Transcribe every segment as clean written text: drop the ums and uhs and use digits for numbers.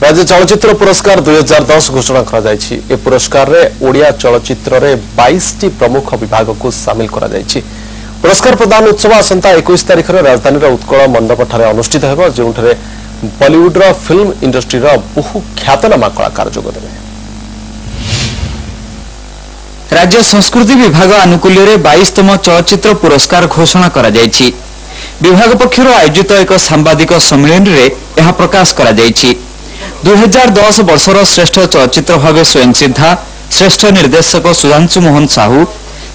राज्य चलचित्र पुरस्कार 2010 घोषणा करा जायछि। ए पुरस्कार रे ओडिया चलचित्र रे 22 प्रमुख विभाग को शामिल करा जायछि। पुरस्कार प्रदान उत्सव आसंता 21 तारिख रे राजधानी रा उत्कल मंडप ठारे अनुष्ठित हेबो, जेउठरे बॉलीवुड रा फिल्म इंडस्ट्री रा बहु ख्यातनामा कलाकार जोग देबे। राज्य संस्कृति विभाग आनुकूल्य रे 22तम चलचित्र पुरस्कार घोषणा करा जायछि। विभाग पक्षर आयोजित एक सांबादिक सम्मेलन रे यह प्रकाश करा जायछि। 2010 वर्षर श्रेष्ठ चलचित्र भाव स्वयं सिद्धा, श्रेष्ठ निर्देशक सुधांशु मोहन साहू,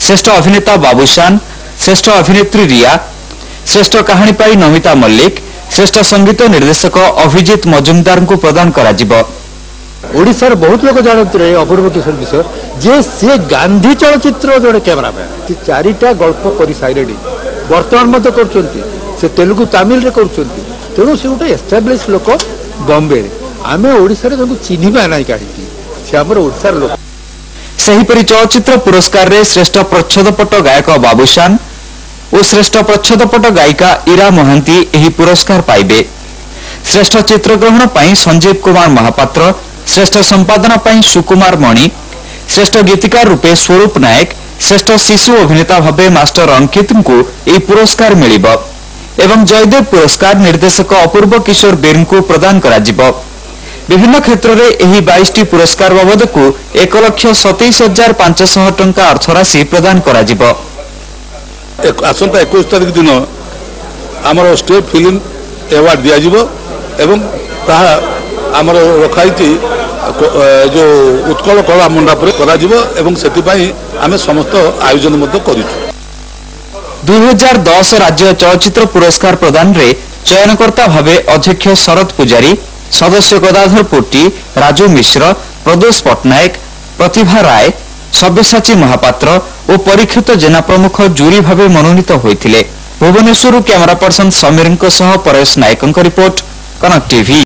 श्रेष्ठ अभिनेता बाबूशान, श्रेष्ठ अभिनेत्री रिया, श्रेष्ठ कहानी पाई नमिता मल्लिक, श्रेष्ठ संगीत निर्देशक अभिजीत मजुमदार को प्रदान करा जिवो। ओडिशार बहुत लोग जानते अपूर्व किशोर किशोर जे सी गांधी चलचित्र जो कैमरामैन चारिटा गल्प कर सारे बर्तमान मत कर तेलुगु तमिल रे कर तेणु से गोटे एस्टाब्लीश लोक बॉम्बे आम ओडिशा चिन्हवा ना कहीं से आम ओडिशार लोक। सेहीपरि चलचित्र पुरस्कार रे श्रेष्ठ प्रच्छदपट गायक बाबूशान और श्रेष्ठ प्रच्छदपट गायिका इरा महांती एही पुरस्कार पाइबे। श्रेष्ठ चित्रग्रहण पाई संजीव कुमार महापात्र, श्रेष्ठ संपादना पाई सुकुमार मणि, श्रेष्ठ गीतिकार रूपे स्वरूप नायक, श्रेष्ठ शिशु अभिनेता भावे मास्टर अंकित को यह पुरस्कार मिलिबो एवं जयदेव पुरस्कार निर्देशक अपूर्व किशोर बेर को प्रदान करा जिवो। विभिन्न क्षेत्र में यह 22 पुरस्कार बाबद को 1,27,500 टंका अर्थराशि प्रदान करा जिवो। आसंता 21 तारिख दिन आमर स्टेट फिल्म अवार्ड दिया जिवो एवं ताहा आमर रखाई जो उत्कल कला मंडप करा जिवो एवं सेतिपाई आमे समस्त आयोजन मध्य करिछु। 2010 राज्य चलचित्र पुरस्कार प्रदान रे चयनकर्ता भावे अध्यक्ष शरद पुजारी, सदस्य गदाधर पोटी, राजू मिश्र, प्रदोष पट्टनायक, प्रतिभा राय, सब्यसाची महापात्र और परीक्षित जेना प्रमुख जूरी भावे मनोनीत होइथिले। भुवनेश्वर कैमरा पर्सन समीर सह परेश नायक रिपोर्ट, कनक टीवी।